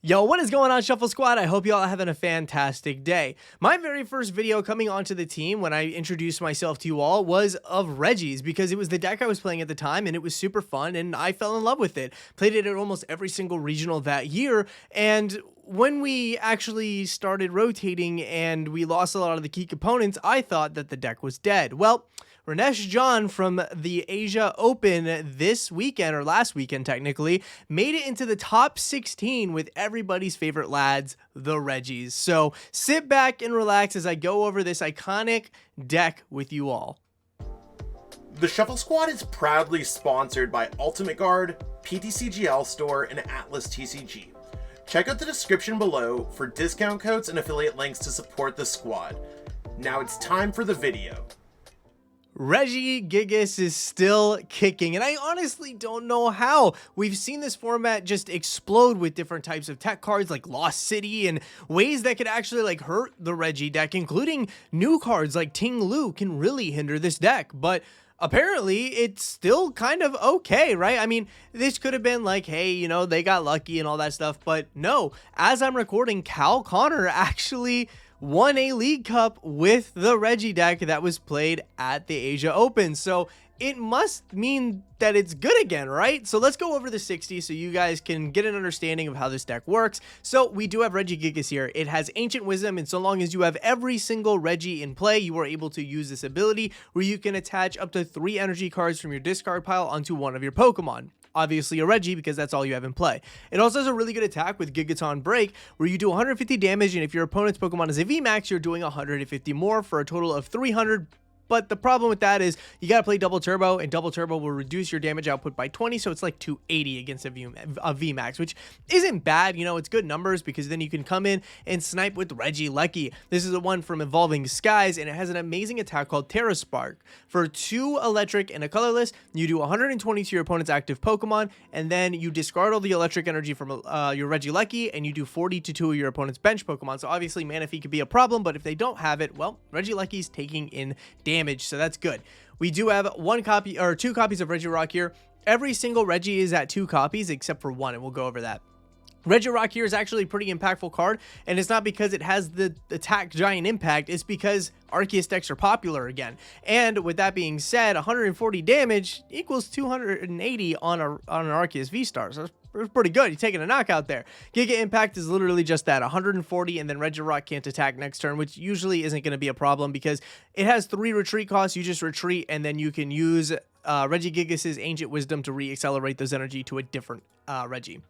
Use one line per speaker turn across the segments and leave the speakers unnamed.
Yo, what is going on, Shuffle Squad? I hope you all are having a fantastic day. My very first video coming onto the team when I introduced myself to you all was of Regis, because it was the deck I was playing at the time and it was super fun and I fell in love with it. Played it at almost every single regional that year, and when we actually started rotating and we lost a lot of the key components, I thought that the deck was dead. Well, Rinesh John from theAsia Open this weekend, or last weekend technically, made it into the top 16 with everybody's favorite lads, the Regis. So sit back and relax as I go over this iconic deck with you all.
The Shuffle Squad is proudly sponsored by Ultimate Guard, PTCGL Store, and Atlas TCG. Check out the description below for discount codes and affiliate links to support the squad. Now it's time for the video.
Regigigas is still kicking, and I honestly don't know how. We've seen this format just explode with different types of tech cards like Lost City and ways that could actually hurt the Regi deck, including new cards like Ting Lu can really hinder this deck. But apparently it's still kind of okay, right? I mean, this could have been like, hey, you know, they got lucky and all that stuff, but no. As I'm recording, Cal Connor actually won a League Cup with the Regi deck that was played at the Asia Open. So it must mean that it's good again, right? So let's go over the 60 so you guys can get an understanding of how this deck works. So we do have Regigigas here. It has Ancient Wisdom, and so long as you have every single Regi in play, you are able to use this ability where you can attach up to 3 energy cards from your discard pile onto one of your Pokemon. Obviously a Regi, because that's all you have in play. It also has a really good attack with Gigaton Break, where you do 150 damage, and if your opponent's Pokemon is a VMAX, you're doing 150 more for a total of 300. But the problem with that is you got to play Double Turbo, and Double Turbo will reduce your damage output by 20, so it's like 280 against a VMAX, which isn't bad. You know, it's good numbers because then you can come in and snipe with Regieleki. This is the one from Evolving Skies, and it has an amazing attack called Terra Spark. For 2 electric and a colorless, you do 120 to your opponent's active Pokemon, and then you discard all the electric energy from your Regieleki, and you do 40 to 2 of your opponent's bench Pokemon. So obviously Manaphy could be a problem, but if they don't have it, well, Regieleki's taking in damage, so that's good. We do have 1 copy or 2 copies of Regirock here. Every single Regi is at 2 copies except for 1, and we'll go over that. Regirock here is actually a pretty impactful card, and it's not because it has the attack giant impact, it's because Arceus decks are popular again. And with that being said, 140 damage equals 280 on an Arceus V-Star, so it's pretty good. You're taking a knockout there. Giga Impact is literally just that, 140, and then Regirock can't attack next turn, which usually isn't going to be a problem because it has 3 retreat costs. You just retreat, and then you can use Regigigas' Ancient Wisdom to re-accelerate those energy to a different Regi.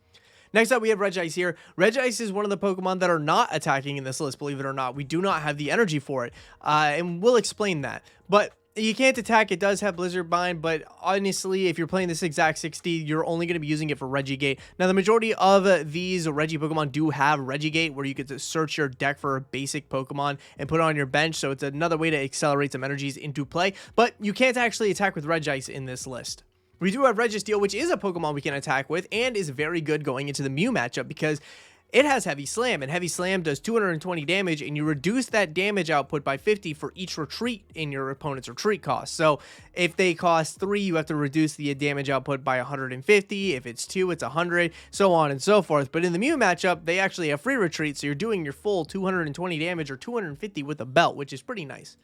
Next up, we have Regice here. Regice is one of the Pokemon that are not attacking in this list, believe it or not. We do not have the energy for it, and we'll explain that. But you can't attack. It does have Blizzard Bind, but honestly, if you're playing this exact 60, you're only going to be using it for Regigate. Now, the majority of these Regi Pokemon do have Regigate, where you get to search your deck for a basic Pokemon and put it on your bench, so it's another way to accelerate some energies into play, but you can't actually attack with Regice in this list. We do have Registeel, which is a Pokemon we can attack with and is very good going into the Mew matchup because it has Heavy Slam, and Heavy Slam does 220 damage, and you reduce that damage output by 50 for each retreat in your opponent's retreat cost. So if they cost 3, you have to reduce the damage output by 150. If it's 2, it's 100, so on and so forth. But in the Mew matchup, they actually have free retreat, so you're doing your full 220 damage or 250 with a belt, which is pretty nice.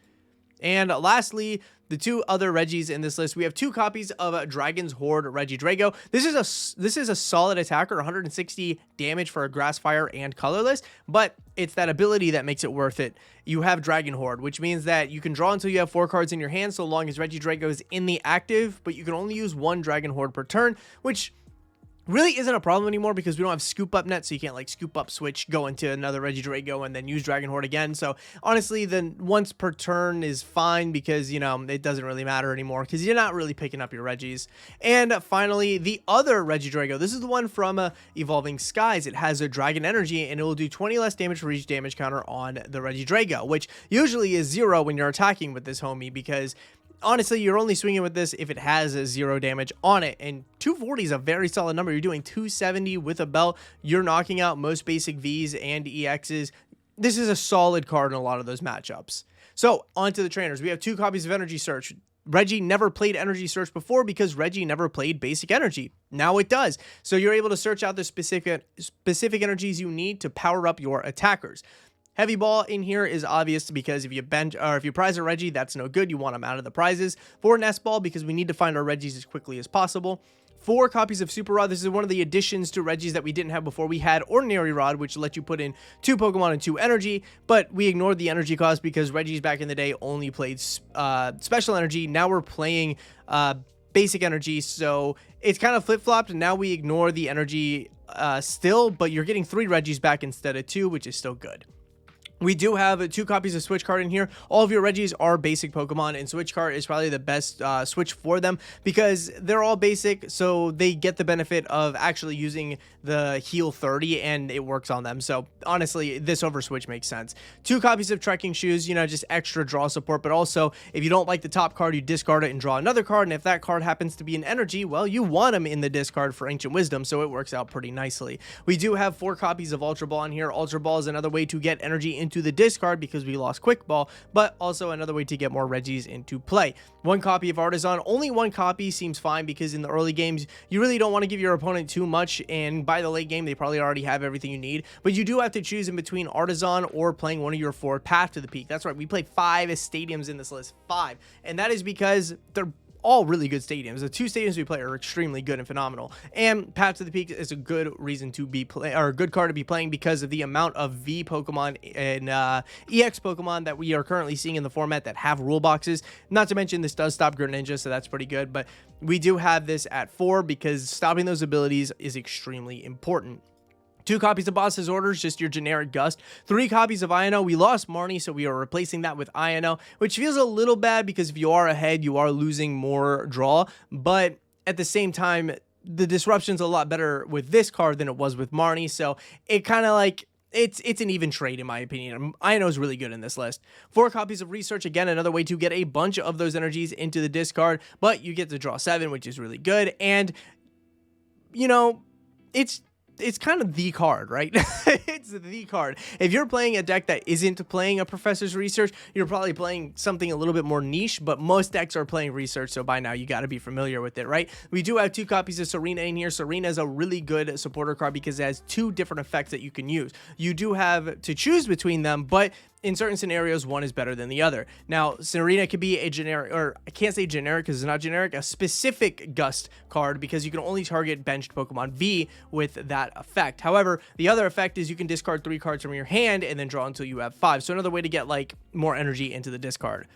And lastly, the 2 other Regis in this list, we have 2 copies of Dragon's Horde Regidrago. This is a solid attacker, 160 damage for a Grass Fire and colorless, but it's that ability that makes it worth it. You have Dragon Horde, which means that you can draw until you have 4 cards in your hand so long as Regidrago is in the active, but you can only use 1 Dragon Horde per turn, which really isn't a problem anymore because we don't have scoop up net, so you can't like scoop up switch, go into another Regidrago and then use Dragon Horde again. So honestly, then once per turn is fine because, you know, it doesn't really matter anymore because you're not really picking up your Regis. And finally, the other Regidrago, this is the one from Evolving Skies. It has a Dragon Energy, and it will do 20 less damage for each damage counter on the Regidrago, which usually is 0 when you're attacking with this homie because honestly, you're only swinging with this if it has a 0 damage on it, and 240 is a very solid number. You're doing 270 with a belt. You're knocking out most basic Vs and EXs. This is a solid card in a lot of those matchups. So, on to the trainers. We have 2 copies of Energy Search. Regi never played Energy Search before because Regi never played basic energy. Now it does. So you're able to search out the specific energies you need to power up your attackers. Heavy ball in here is obvious because if you bench or if you prize a Regi, that's no good. You want them out of the prizes. For Nest Ball, because we need to find our Regis as quickly as possible. 4 copies of Super Rod. This is one of the additions to Regis that we didn't have before. We had Ordinary Rod, which let you put in 2 Pokemon and 2 energy, but we ignored the energy cost because Regis back in the day only played special energy. Now we're playing basic energy, so it's kind of flip-flopped, and now we ignore the energy still, but you're getting 3 Regis back instead of 2, which is still good. We do have 2 copies of Switch Cart in here. All of your Regis are basic Pokemon, and Switch Cart is probably the best switch for them because they're all basic, so they get the benefit of actually using the heal 30, and it works on them. So honestly, this over Switch makes sense. 2 copies of Trekking Shoes, you know, just extra draw support, but also if you don't like the top card, you discard it and draw another card, and if that card happens to be an energy, well, you want them in the discard for Ancient Wisdom, so it works out pretty nicely. We do have 4 copies of Ultra Ball in here. Ultra Ball is another way to get energy into the discard because we lost Quick Ball, but also another way to get more Regis into play. 1 copy of Artazon. Only 1 copy seems fine because in the early games, you really don't want to give your opponent too much, and by the late game, they probably already have everything you need, but you do have to choose in between Artazon or playing one of your 4 Path to the Peak. That's right, we play 5 stadiums in this list, 5, and that is because they're all really good stadiums. The 2 stadiums we play are extremely good and phenomenal, and Path to the Peak is a good reason to be play or a good card to be playing because of the amount of V Pokemon and EX Pokemon that we are currently seeing in the format that have rule boxes. Not to mention this does stop Greninja, so that's pretty good, but we do have this at 4 because stopping those abilities is extremely important. 2 copies of Boss's Orders, just your generic Gust. 3 copies of Iono. We lost Marnie, so we are replacing that with Iono, which feels a little bad because if you are ahead, you are losing more draw. But at the same time, the disruption's a lot better with this card than it was with Marnie, so it kind of like it's an even trade in my opinion. Iono is really good in this list. 4 copies of Research, again, another way to get a bunch of those energies into the discard, but you get to draw 7, which is really good. And, you know, it's kind of the card, right? It's the card. If you're playing a deck that isn't playing a Professor's Research, you're probably playing something a little bit more niche, but most decks are playing Research, so by now you got to be familiar with it, right? We do have 2 copies of Serena in here. Serena is a really good supporter card because it has 2 different effects that you can use. You do have to choose between them, but in certain scenarios, one is better than the other. Now, Serena could be a generic, or I can't say generic because it's not generic, a specific Gust card because you can only target benched Pokemon V with that effect. However, the other effect is you can discard 3 cards from your hand and then draw until you have 5. So another way to get like more energy into the discard.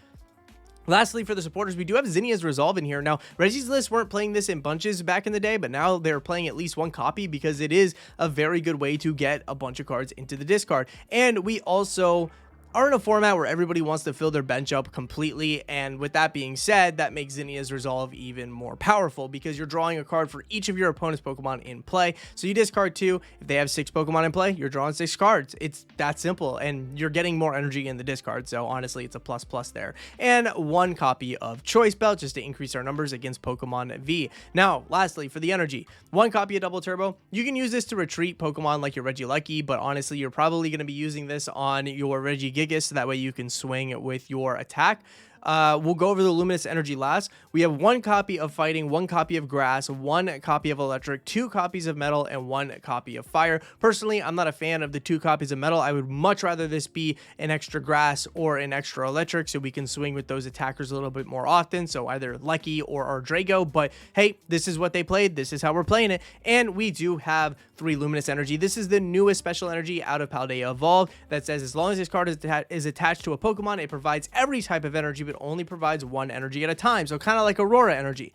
Lastly, for the supporters, we do have Zinnia's Resolve in here. Now, Regi's list weren't playing this in bunches back in the day, but now they're playing at least 1 copy because it is a very good way to get a bunch of cards into the discard. And we also are in a format where everybody wants to fill their bench up completely, and with that being said, that makes Zinnia's Resolve even more powerful because you're drawing a card for each of your opponent's Pokemon in play. So you discard 2. If they have 6 Pokemon in play, you're drawing 6 cards. It's that simple, and you're getting more energy in the discard, so honestly, it's a plus there. And 1 copy of Choice Belt just to increase our numbers against Pokemon V. Now, lastly, for the energy, 1 copy of Double Turbo. You can use this to retreat Pokemon like your Regieleki, but honestly, you're probably going to be using this on your Regigigas, so that way you can swing with your attack. We'll go over the Luminous Energy last. We have 1 copy of Fighting, 1 copy of Grass, 1 copy of Electric, 2 copies of Metal, and 1 copy of Fire. Personally, I'm not a fan of the 2 copies of Metal. I would much rather this be an extra Grass or an extra Electric so we can swing with those attackers a little bit more often, so either Lucky or our Drago, but hey, this is what they played. This is how we're playing it, and we do have 3 Luminous Energy. This is the newest special energy out of Paldea Evolved that says as long as this card is attached to a Pokemon, it provides every type of energy, but only provides 1 energy at a time. So kind of like Aurora energy.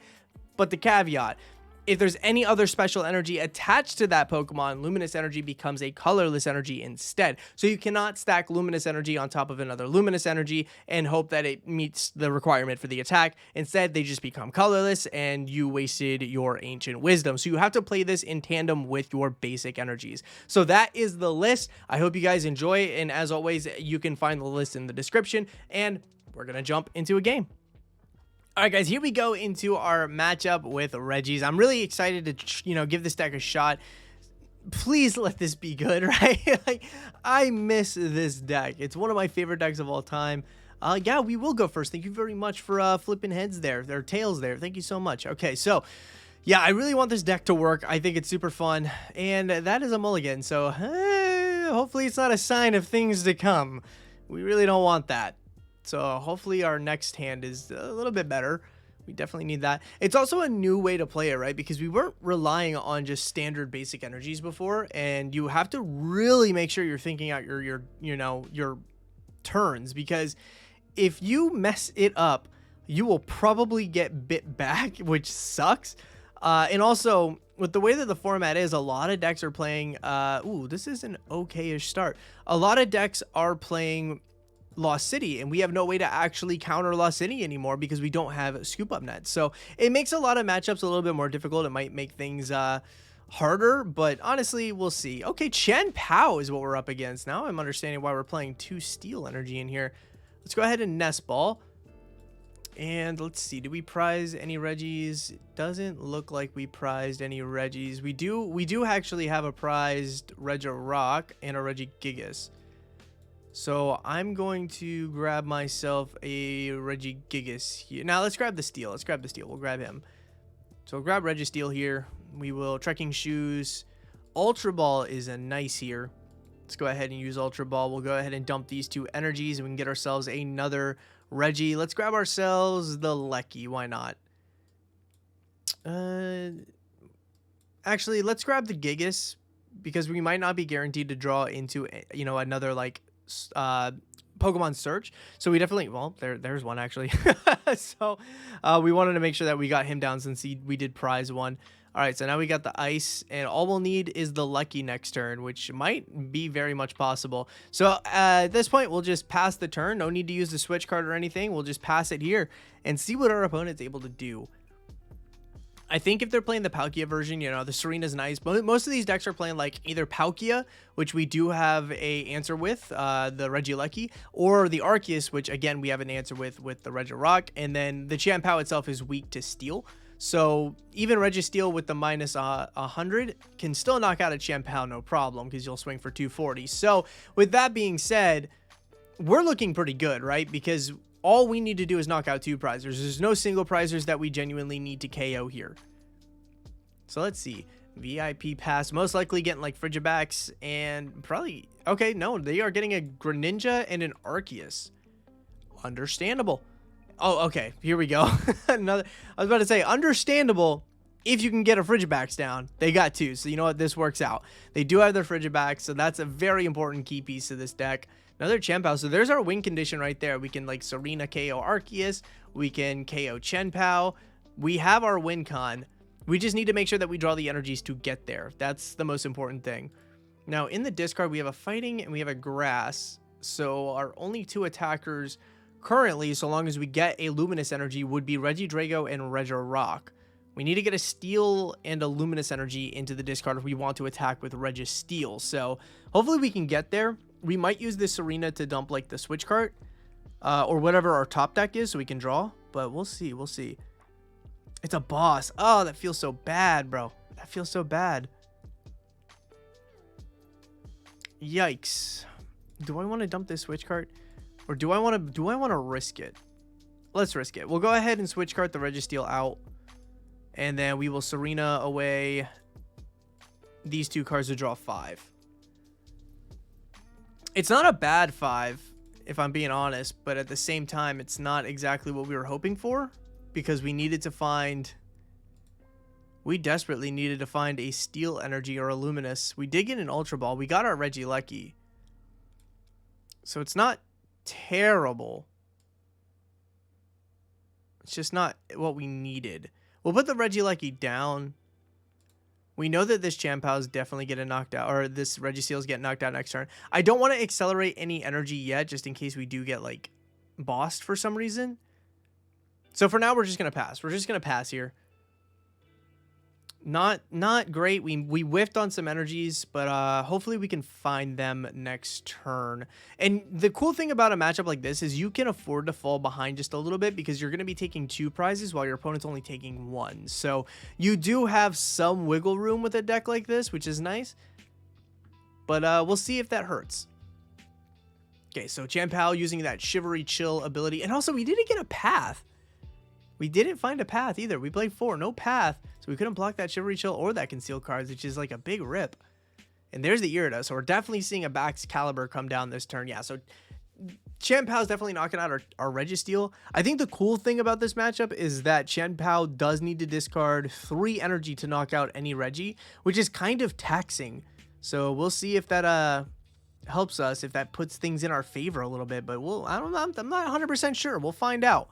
But the caveat, if there's any other special energy attached to that Pokemon, Luminous Energy becomes a colorless energy instead. So you cannot stack Luminous Energy on top of another Luminous Energy and hope that it meets the requirement for the attack. Instead, they just become colorless and you wasted your Ancient Wisdom. So you have to play this in tandem with your basic energies. So that is the list. I hope you guys enjoy, and as always, you can find the list in the description, and we're going to jump into a game. All right, guys, here we go into our matchup with Regis. I'm really excited to, give this deck a shot. Please let this be good, right? Like, I miss this deck. It's one of my favorite decks of all time. Yeah, we will go first. Thank you very much for flipping heads there. Their tails there. Thank you so much. Okay, so yeah, I really want this deck to work. I think it's super fun, and that is a mulligan. So hopefully it's not a sign of things to come. We really don't want that. So hopefully our next hand is a little bit better. We definitely need that. It's also a new way to play it, right? Because we weren't relying on just standard basic energies before, and you have to really make sure you're thinking out your turns, because if you mess it up, you will probably get bit back, which sucks. And also, with the way that the format is, a lot of decks are playing... ooh, this is an okay-ish start. A lot of decks are playing Lost City, and we have no way to actually counter Lost City anymore because we don't have scoop up nets. So it makes a lot of matchups a little bit more difficult. It might make things harder, but honestly, we'll see. Okay, Chanpow is what we're up against. Now I'm understanding why we're playing 2 steel energy in here. Let's go ahead and Nest Ball. And let's see, do we prize any Regis? It doesn't look like we prized any Regis. We do actually have a prized Regirock and a Regigigas. So I'm going to grab myself a Regigigas here. Now let's grab the steel. Let's grab the steel. We'll grab him. So we'll grab Registeel here. We will Trekking Shoes. Ultra Ball is a nice here. Let's go ahead and use Ultra Ball. We'll go ahead and dump these 2 energies, and we can get ourselves another Regi. Let's grab ourselves the Lecky. Why not? Actually, let's grab the Gigas, because we might not be guaranteed to draw into, you know, another like Pokemon search. So we definitely, well, there's one actually. So we wanted to make sure that we got him down since we did prize one. All right, so now we got the ice, and all we'll need is the Lucky next turn, which might be very much possible. So at this point, we'll just pass the turn. No need to use the Switch Cart or anything. We'll just pass it here and see what our opponent's able to do. I think if they're playing the Palkia version, you know, the Serena's nice. But most of these decks are playing like either Palkia, which we do have a answer with, the Regieleki, or the Arceus, which again we have an answer with the Regirock, and then the Champao itself is weak to Steel. So even Registeel with the minus 100 can still knock out a Champao no problem, because you'll swing for 240. So with that being said, we're looking pretty good, right? Because all we need to do is knock out 2 prizers. There's no single prizers that we genuinely need to KO here. So let's see. VIP pass, most likely getting like Frigibacks and probably... Okay, no, they are getting a Greninja and an Arceus. Understandable. Oh, okay, here we go. Another. I was about to say, understandable if you can get a Frigibacks down. They got 2, so you know what? This works out. They do have their Frigibacks, so that's a very important key piece of this deck. Another Champao. So there's our win condition right there. We can like Serena KO Arceus. We can KO Chanpow. We have our win con. We just need to make sure that we draw the energies to get there. That's the most important thing. Now in the discard, we have a fighting and we have a grass. So our only 2 attackers currently, so long as we get a Luminous Energy, would be Regidrago and Regirock. We need to get a Steel and a Luminous Energy into the discard if we want to attack with Registeel. So hopefully we can get there. We might use this Serena to dump like the Switch Cart or whatever our top deck is so we can draw. But we'll see. We'll see. It's a boss. Oh, that feels so bad, bro. That feels so bad. Yikes. Do I want to dump this Switch Cart? Or do I want to risk it? Let's risk it. We'll go ahead and Switch Cart the Registeel out. And then we will Serena away these 2 cards to draw 5. It's not a bad 5, if I'm being honest, but at the same time, it's not exactly what we were hoping for, because we needed to find... We desperately needed to find a Steel Energy or a Luminous. We did get an Ultra Ball. We got our Regieleki. So it's not terrible. It's just not what we needed. We'll put the Regieleki down. We know that this Champao is definitely getting knocked out, or this Regiseal's getting knocked out next turn. I don't want to accelerate any energy yet, just in case we do get like bossed for some reason. So for now, we're just gonna pass. We're just gonna pass here. Not great. We whiffed on some energies, but hopefully we can find them next turn. And the cool thing about a matchup like this is you can afford to fall behind just a little bit, because you're going to be taking 2 prizes while your opponent's only taking 1. So you do have some wiggle room with a deck like this, which is nice. But we'll see if that hurts. Okay, so Chanpow using that Shivery Chill ability. And also, we didn't get a path. We didn't find a path either. We played 4, no path. So we couldn't block that Shivery Chill or that Conceal cards, which is like a big rip. And there's the Irida. So we're definitely seeing a Back's Caliber come down this turn. Yeah, so Champow's definitely knocking out our Registeel. I think the cool thing about this matchup is that Chanpow does need to discard 3 energy to knock out any Regi, which is kind of taxing. So we'll see if that helps us, if that puts things in our favor a little bit. But I don't know. I'm not 100% sure. We'll find out.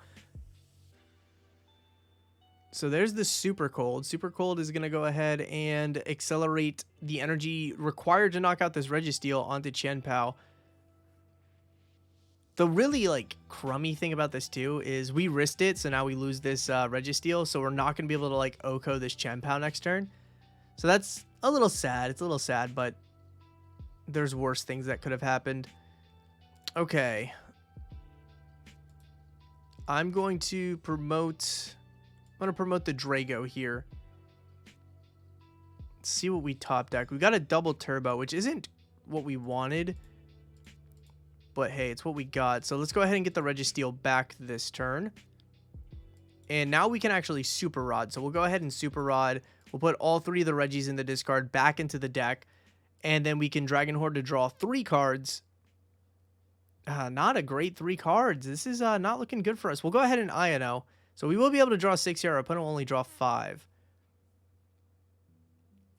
So there's the Super Cold. Super Cold is going to go ahead and accelerate the energy required to knock out this Registeel onto Chanpow. The really like crummy thing about this too is we risked it, so now we lose this Registeel, so we're not going to be able to like OHKO this Chanpow next turn. So that's a little sad. It's a little sad, but there's worse things that could have happened. Okay. I'm going to promote the Drago here. Let's see what we top deck. We got a double turbo, which isn't what we wanted. But hey, it's what we got. So let's go ahead and get the Registeel back this turn. And now we can actually Super Rod. So we'll go ahead and Super Rod. We'll put all 3 of the Regis in the discard back into the deck. And then we can Dragon Horde to draw 3 cards. Not a great 3 cards. This is not looking good for us. We'll go ahead and Iono. So we will be able to draw 6 here. Our opponent will only draw 5.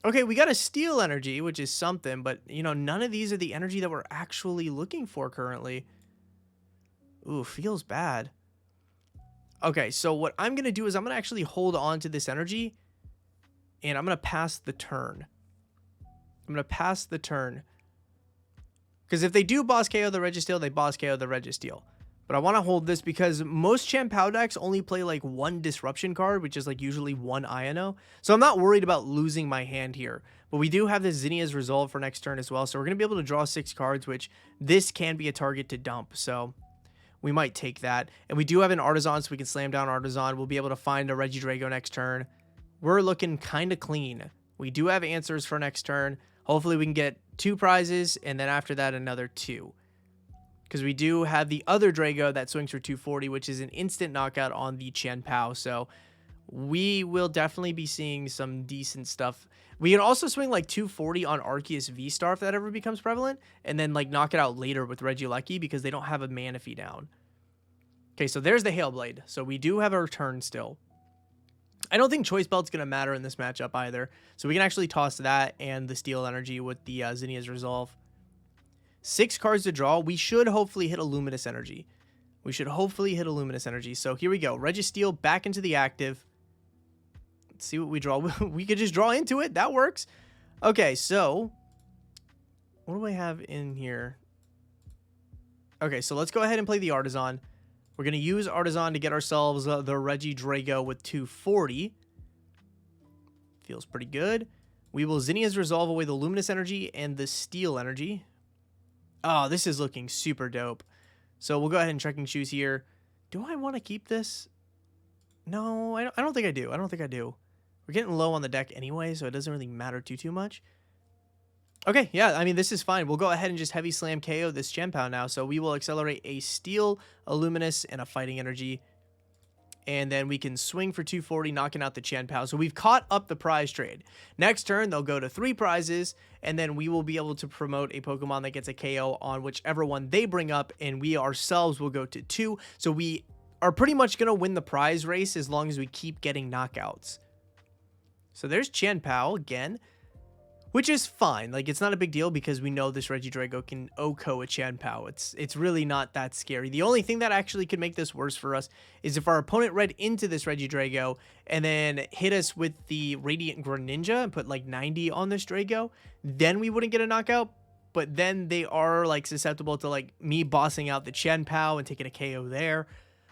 Okay, we got a Steel energy, which is something, but, you know, none of these are the energy that we're actually looking for currently. Ooh, feels bad. Okay, so what I'm going to do is I'm going to actually hold on to this energy, and I'm going to pass the turn. I'm going to pass the turn. Because if they do boss KO the Registeel, they boss KO the Registeel. But I want to hold this because most Chanpow decks only play like 1 disruption card, which is like usually 1 Iono. So I'm not worried about losing my hand here. But we do have this Zinnia's Resolve for next turn as well. So we're going to be able to draw 6 cards, which this can be a target to dump. So we might take that. And we do have an Artazon, so we can slam down Artazon. We'll be able to find a Regidrago next turn. We're looking kind of clean. We do have answers for next turn. Hopefully we can get 2 prizes, and then after that another 2. Because we do have the other Drago that swings for 240, which is an instant knockout on the Chanpow. So we will definitely be seeing some decent stuff. We can also swing like 240 on Arceus V-Star if that ever becomes prevalent. And then like knock it out later with Regieleki because they don't have a Manaphy down. Okay, so there's the Hailblade. So we do have a return still. I don't think Choice Belt's going to matter in this matchup either. So we can actually toss that and the Steel energy with the Zinnia's Resolve. 6 cards to draw. We should hopefully hit a Luminous Energy. So here we go. Registeel back into the active. Let's see what we draw. We could just draw into it. That works. Okay, so what do I have in here? Okay, so let's go ahead and play the Artazon. We're going to use Artazon to get ourselves the Regidrago with 240. Feels pretty good. We will Zinnia's Resolve away the Luminous Energy and the Steel energy. Oh, this is looking super dope. So we'll go ahead and Trekking Shoes here. Do I want to keep this? No, I don't think I do. We're getting low on the deck anyway, so it doesn't really matter too much. Okay, yeah, I mean, this is fine. We'll go ahead and just Heavy Slam KO this Champao now. So we will accelerate a Steel, a Luminous, and a Fighting Energy. And then we can swing for 240, knocking out the Chanpow. So we've caught up the prize trade. Next turn, they'll go to 3 prizes, and then we will be able to promote a Pokemon that gets a KO on whichever one they bring up, and we ourselves will go to 2. So we are pretty much going to win the prize race as long as we keep getting knockouts. So there's Chanpow again, which is fine. Like, it's not a big deal because we know this Regidrago can OHKO a Chanpow. It's really not that scary. The only thing that actually could make this worse for us is if our opponent read into this Regidrago and then hit us with the Radiant Greninja and put like 90 on this Drago, then we wouldn't get a knockout. But then they are like susceptible to like me bossing out the Chanpow and taking a KO there,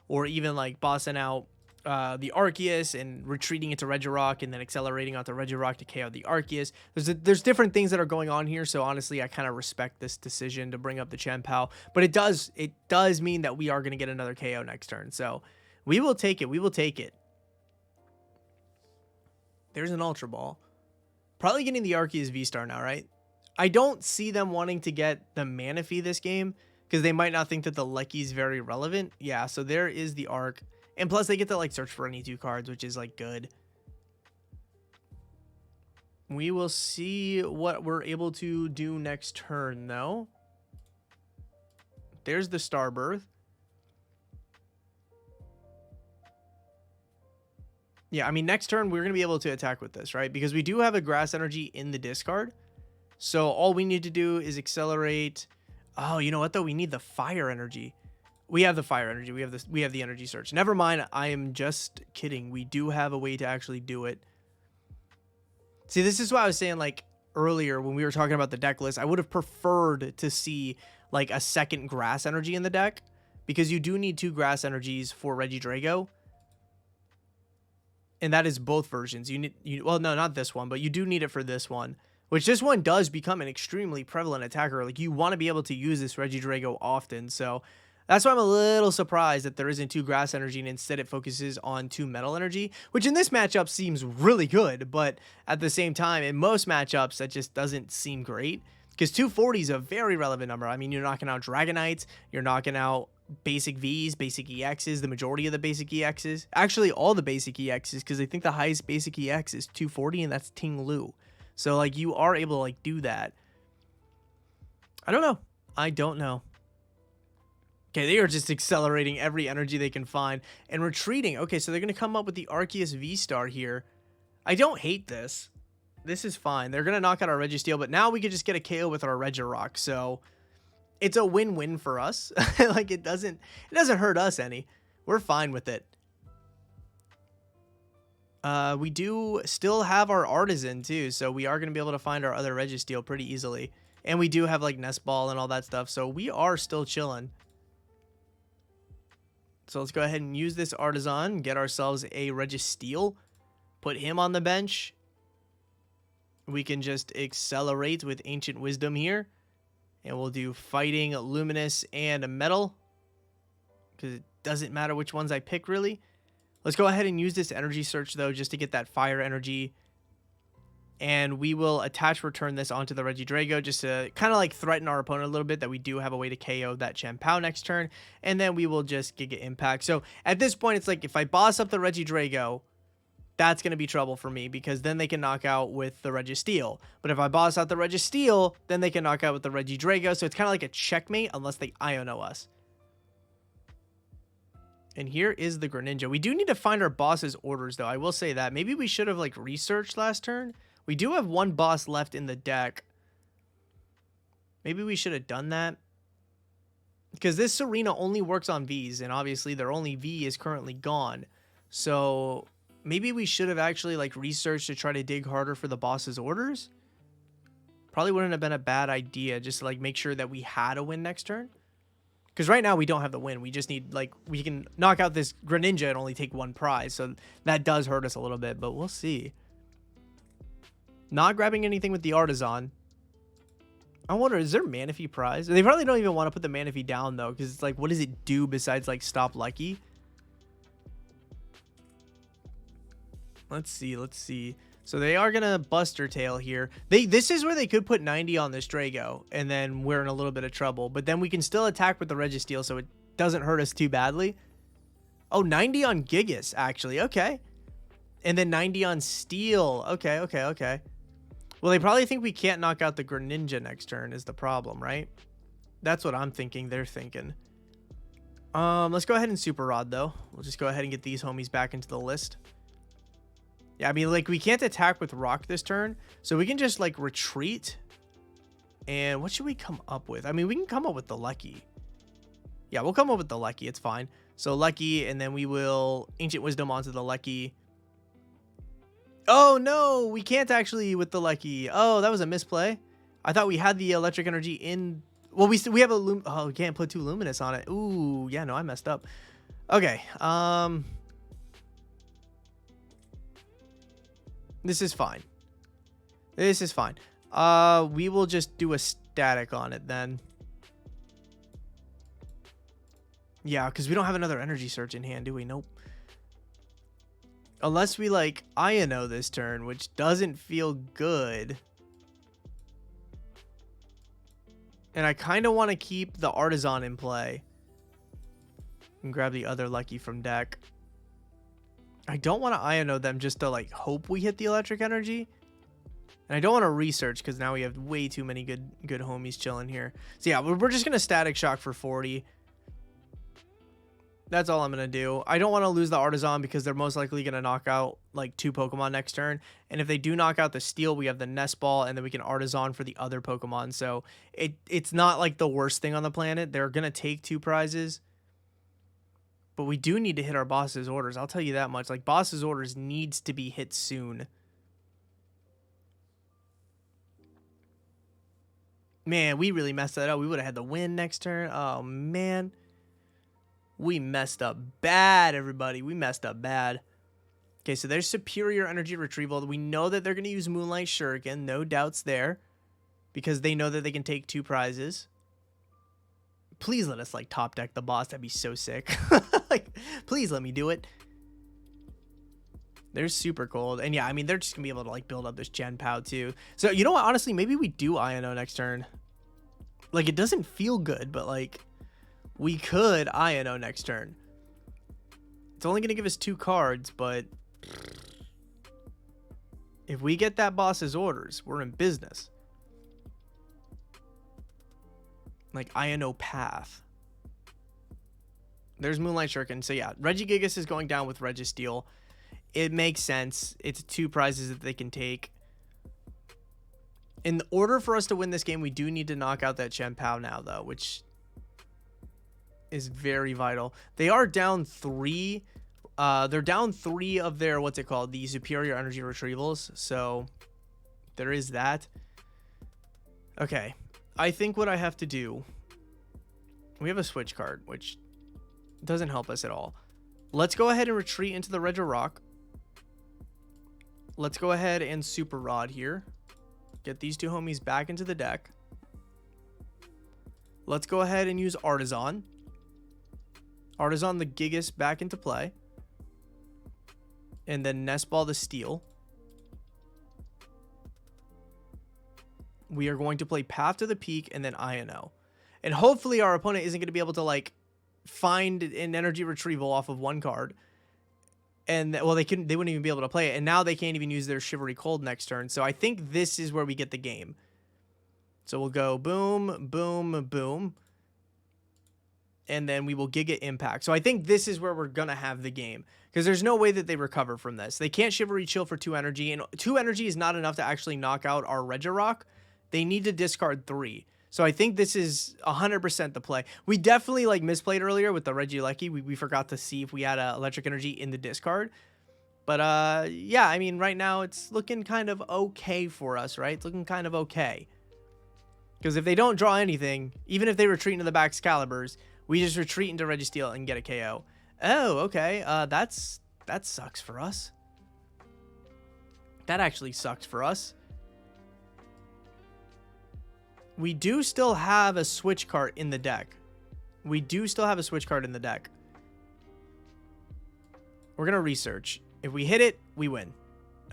or even like bossing out the Arceus and retreating into Regirock and then accelerating onto Regirock to KO the Arceus. There's different things that are going on here, so honestly I kind of respect this decision to bring up the Champao, but it does mean that we are going to get another KO next turn, so we will take it. There's an Ultra Ball. Probably getting the Arceus V-Star now, right? I don't see them wanting to get the Manaphy this game because they might not think that the Lucky is very relevant. Yeah, so there is the Arc. And plus they get to like search for any 2 cards, which is like good. We will see what we're able to do next turn though. There's the Starbirth. Yeah, I mean, next turn we're going to be able to attack with this, right? Because we do have a Grass Energy in the discard. So all we need to do is accelerate. Oh, you know what though? We need the Fire Energy. We have the Fire Energy. We have the Energy Search. Never mind. I am just kidding. We do have a way to actually do it. See, this is what I was saying like earlier when we were talking about the deck list. I would have preferred to see like a second Grass Energy in the deck, because you do need 2 Grass Energies for Regidrago. And that is both versions. Well, no, not this one, but you do need it for this one, which this one does become an extremely prevalent attacker. Like, you want to be able to use this Regidrago often. So that's why I'm a little surprised that there isn't 2 Grass Energy and instead it focuses on 2 Metal Energy, which in this matchup seems really good. But at the same time, in most matchups, that just doesn't seem great, because 240 is a very relevant number. I mean, you're knocking out Dragonites, you're knocking out basic Vs, basic EXs, the majority of the basic EXs. Actually, all the basic EXs, because I think the highest basic EX is 240, and that's Ting Lu. So, like, you are able to, like, do that. I don't know. I don't know. Okay, they are just accelerating every energy they can find and retreating. Okay, so they're going to come up with the Arceus V-Star here. I don't hate this. This is fine. They're going to knock out our Registeel, but now we could just get a KO with our Regirock. So it's a win-win for us. Like, it doesn't hurt us any. We're fine with it. We do still have our Artazon too, so we are going to be able to find our other Registeel pretty easily. And we do have like Nest Ball and all that stuff, so we are still chilling. So let's go ahead and use this Artazon, get ourselves a Registeel, put him on the bench. We can just accelerate with Ancient Wisdom here. And we'll do Fighting, Luminous, and a Metal, because it doesn't matter which ones I pick, really. Let's go ahead and use this Energy Search, though, just to get that Fire Energy. And we will attach return this onto the Regidrago, just to kind of like threaten our opponent a little bit that we do have a way to KO that Champao next turn. And then we will just Giga Impact. So at this point, it's like if I boss up the Regidrago, that's going to be trouble for me, because then they can knock out with the Registeel. But if I boss out the Registeel, then they can knock out with the Regidrago. So it's kind of like a checkmate unless they Iono us. And here is the Greninja. We do need to find our boss's orders, though. I will say that. Maybe we should have like researched last turn. We do have 1 boss left in the deck. Maybe we should have done that, because this Serena only works on Vs, and obviously their only V is currently gone. So maybe we should have actually like researched to try to dig harder for the boss's orders. Probably wouldn't have been a bad idea, just to like make sure that we had a win next turn. Because right now we don't have the win. We just need, like, we can knock out this Greninja and only take 1 prize. So that does hurt us a little bit, but we'll see. Not grabbing anything with the Artazon. I wonder, is there Manaphy prize? They probably don't even want to put the Manaphy down, though, because it's like, what does it do besides like stop Lucky? Let's see. So they are gonna Buster Tail here. This is where they could put 90 on this Drago, and then we're in a little bit of trouble. But then we can still attack with the Registeel, so it doesn't hurt us too badly. Oh, 90 on Gigas, actually. Okay. And then 90 on Steel. Okay. Well, they probably think we can't knock out the Greninja next turn is the problem, right? That's what I'm thinking they're thinking. Let's go ahead and Super Rod, though. We'll just go ahead and get these homies back into the list. Yeah, I mean, like, we can't attack with Rock this turn, so we can just, like, retreat. And what should we come up with? I mean, we can come up with the Lucky. Yeah, we'll come up with the Lucky. It's fine. So Lucky, and then we will Ancient Wisdom onto the Lucky. Oh, no, we can't actually with the Lucky. Oh, that was a misplay. I thought we had the Electric Energy in. Well, we have a oh, we can't put 2 Luminous on it. Ooh, yeah, no, I messed up. Okay, this is fine. This is fine. We will just do a static on it then. Yeah, because we don't have another Energy Search in hand, do we? Nope. Unless we, like, Iono this turn, which doesn't feel good. And I kind of want to keep the Artazon in play. And grab the other Lucky from deck. I don't want to Iono them just to like hope we hit the electric energy. And I don't want to research because now we have way too many good homies chilling here. So yeah, we're just going to Static Shock for 40. That's all I'm going to do. I don't want to lose the Artazon because they're most likely going to knock out like 2 Pokemon next turn. And if they do knock out the Steel, we have the Nest Ball and then we can Artazon for the other Pokemon. So it's not like the worst thing on the planet. They're going to take 2 prizes. But we do need to hit our boss's orders. I'll tell you that much. Like, boss's orders needs to be hit soon. Man, we really messed that up. We would have had the win next turn. Oh, man. We messed up bad, everybody. We messed up bad. Okay, so there's Superior Energy Retrieval. We know that they're going to use Moonlight Shuriken. No doubts there. Because they know that they can take 2 prizes. Please let us, like, top deck the boss. That'd be so sick. Like, please let me do it. They're super cold. And, yeah, I mean, they're just going to be able to, like, build up this Chanpow, too. So, you know what? Honestly, maybe we do Iono next turn. Like, it doesn't feel good, but, like, we could Iono next turn. It's only going to give us 2 cards, but if we get that boss's orders, we're in business. Like Iono Path. There's Moonlight Shuriken. So yeah, Regigigas is going down with Registeel. It makes sense. It's 2 prizes that they can take. In order for us to win this game, we do need to knock out that Champao now, though, which is very vital. They are down 3. They're down 3 of their, what's it called? The Superior Energy Retrievals. So there is that. Okay. I think what I have to do, we have a Switch card, which doesn't help us at all. Let's go ahead and retreat into the Regirock. Let's go ahead and Super Rod here. Get these 2 homies back into the deck. Let's go ahead and use Artazon. Artazon the Gigas back into play. And then Nest Ball the Steel. We are going to play Path to the Peak and then Iono. And hopefully our opponent isn't going to be able to, like, find an energy retrieval off of 1 card. And, well, they wouldn't even be able to play it. And now they can't even use their Shivery Cold next turn. So I think this is where we get the game. So we'll go boom, boom, boom. And then we will Giga Impact. So I think this is where we're going to have the game. Because there's no way that they recover from this. They can't Shivery Chill for 2 energy. And 2 energy is not enough to actually knock out our Regirock. They need to discard 3. So I think this is 100% the play. We definitely like misplayed earlier with the Regieleki. We forgot to see if we had electric energy in the discard. But yeah, I mean, right now it's looking kind of okay for us, right? It's looking kind of okay. Because if they don't draw anything, even if they retreat into the back Excaliburs, we just retreat into Registeel and get a KO. Oh, okay. That sucks for us. That actually sucks for us. We do still have a Switch Cart in the deck. We do still have a Switch Cart in the deck. We're going to research. If we hit it, we win.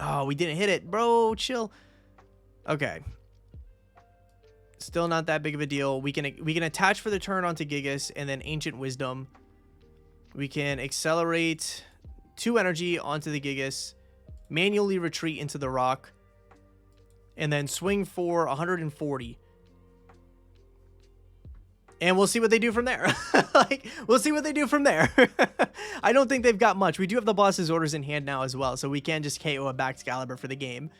Oh, we didn't hit it. Bro, chill. Okay. Still not that big of a deal. We can attach for the turn onto Gigas and then Ancient Wisdom. We can accelerate 2 energy onto the Gigas. Manually retreat into the rock. And then swing for 140. And we'll see what they do from there. Like, we'll see what they do from there. I don't think they've got much. We do have the boss's orders in hand now as well, so we can just KO a back Excalibur for the game.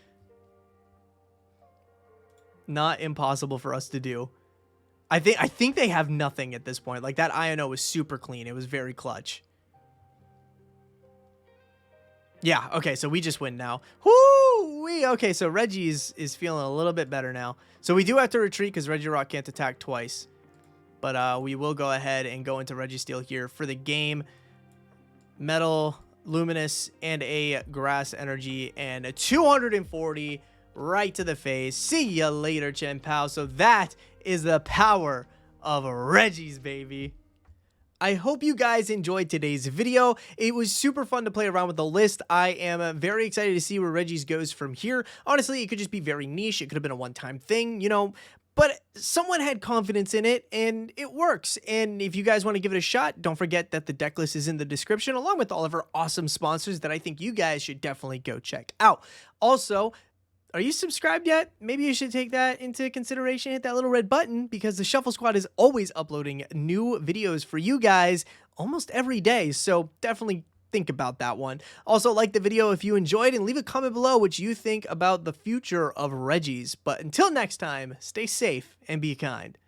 Not impossible for us to do. I think they have nothing at this point. Like, that Iono was super clean. It was very clutch. Yeah, okay, so we just win now. Woo! Okay, so Reggie is feeling a little bit better now. So we do have to retreat because Regirock can't attack twice. But we will go ahead and go into Registeel here for the game. Metal, Luminous, and a Grass Energy, and a 240 right to the face. See ya later, Chanpow. So that is the power of Regis, baby. I hope you guys enjoyed today's video. It was super fun to play around with the list. I am very excited to see where Regis goes from here. Honestly, it could just be very niche. It could have been a one-time thing, you know. But someone had confidence in it and it works. And if you guys want to give it a shot, don't forget that the deck list is in the description along with all of our awesome sponsors that I think you guys should definitely go check out. Also, are you subscribed yet? Maybe you should take that into consideration. Hit that little red button because the Shuffle Squad is always uploading new videos for you guys almost every day. So definitely think about that one. Also, like the video if you enjoyed and leave a comment below what you think about the future of Regis. But until next time, stay safe and be kind.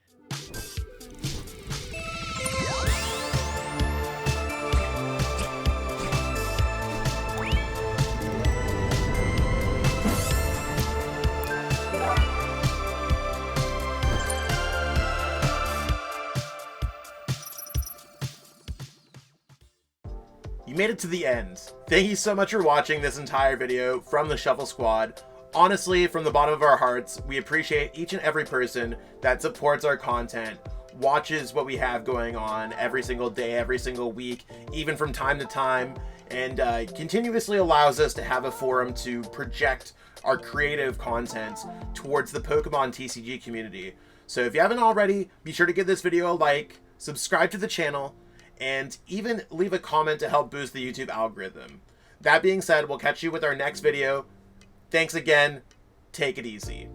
You made it to the end. Thank you so much for watching this entire video from the Shuffle Squad. Honestly, from the bottom of our hearts, we appreciate each and every person that supports our content, watches what we have going on every single day, every single week, even from time to time, and continuously allows us to have a forum to project our creative content towards the Pokemon TCG community. So if you haven't already, be sure to give this video a like, subscribe to the channel, and even leave a comment to help boost the YouTube algorithm. That being said, we'll catch you with our next video. Thanks again. Take it easy.